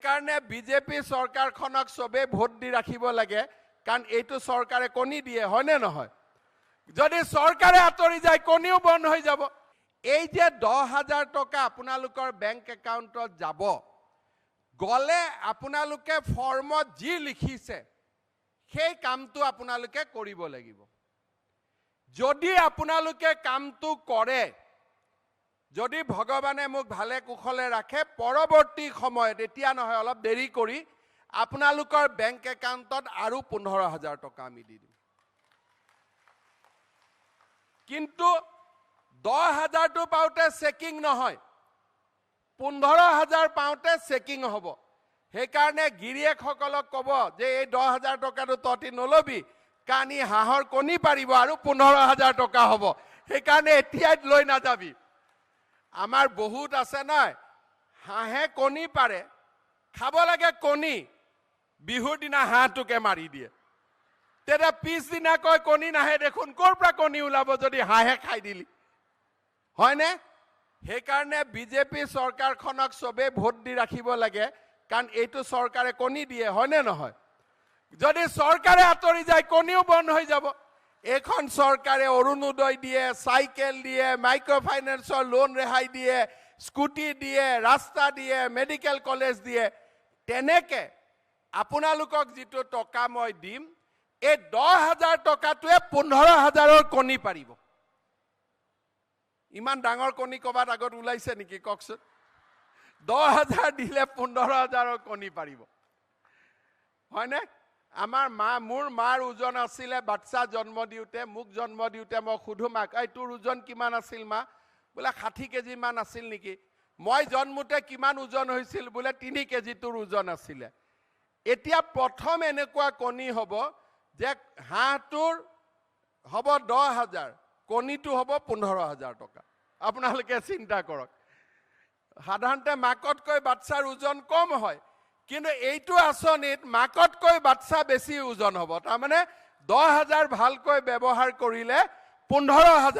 সেইকাৰণে বিজেপি চৰকাৰখনক সবে ভোট দি ৰাখিব লাগে, কাৰণ এইটো চৰকাৰে কণী দিয়ে, হয়নে নহয়? যদি চৰকাৰে আঁতৰি যায় কণীও বন্ধ হৈ যাব। এই যে 10,000 টকা আপোনালোকৰ বেংক একাউণ্টত যাব, গলে আপোনালোকে ফৰ্মত যি লিখিছে সেই কামটো আপোনালোকে কৰিব লাগিব। যদি আপোনালোকে কামটো কৰে, যদি ভগৱানে মোক ভালে কুশলে ৰাখে, পৰৱৰ্তী সময়ত, এতিয়া নহয় অলপ দেৰি কৰি, আপোনালোকৰ বেংক একাউণ্টত আৰু 15,000 টকা আমি দি দিম। কিন্তু 10,000টো পাওঁতে চেকিং নহয়, 15,000 পাওঁতে চেকিং হ'ব। সেইকাৰণে গিৰিয়েকসকলক ক'ব যে এই 10,000 টকাটো তহঁতি নলবি, কাৰণ ই হাঁহৰ কণী পাৰিব আৰু 15,000 টকা হ'ব। সেইকাৰণে এতিয়াই লৈ নাযাবি। আমাৰ বহুত আছে নহয়, হাঁহে কণী পাৰে, খাব লাগে কণী, বিহুৰ দিনা হাঁহটোকে মাৰি দিয়ে। তেতিয়া পিছদিনা কয় কণী নাহে দেখোন, ক'ৰ পৰা কণী ওলাব যদি হাঁহে খাই দিলি, হয়নে? সেইকাৰণে বিজেপি চৰকাৰখনক সবে ভোট দি ৰাখিব লাগে, কাৰণ এইটো চৰকাৰে কণী দিয়ে, হয়নে নহয়? যদি চৰকাৰে আঁতৰি যায় কণীও বন্ধ হৈ যাব। এইখন চৰকাৰে অৰুণোদয় দিয়ে, চাইকেল দিয়ে, মাইক্ৰ' ফাইনেন্সৰ লোন ৰেহাই দিয়ে, স্কুটি দিয়ে, ৰাস্তা দিয়ে, মেডিকেল কলেজ দিয়ে। তেনেকে আপোনালোকক যিটো টকা মই দিম, এই 10,000 টকাটোৱে 15,000ৰ কণী পাৰিব। ইমান ডাঙৰ কণী ক'ৰবাত আগত ওলাইছে নেকি কওকচোন? 10,000 দিলে 15,000ৰ কণী পাৰিব, হয়নে? মোৰ মাৰ ওজন আছিলে, বাচ্চা জন্ম দিওঁতে, মোক জন্ম দিওঁতে মই সুধো মাক, এই তোৰ ওজন কিমান আছিল মা? বোলে 60 কেজি মান আছিল নেকি। মই জন্মোতে কিমান ওজন হৈছিল? বোলে 3 কেজি তোৰ ওজন আছিলে। এতিয়া প্ৰথম এনেকুৱা কণী হ'ব যে হাঁহটোৰ হ'ব 10,000, কণীটো হ'ব 15,000 টকা। আপোনালোকে চিন্তা কৰক। সাধাৰণতে মাকতকৈ বাচ্চাৰ ওজন কম হয়, কিন্তু এইটো আঁচনিত মাকতকৈ বাচ্চা বেছি ওজন হ'ব। তাৰমানে 10,000 ভালকৈ ব্যৱহাৰ কৰিলে 15,000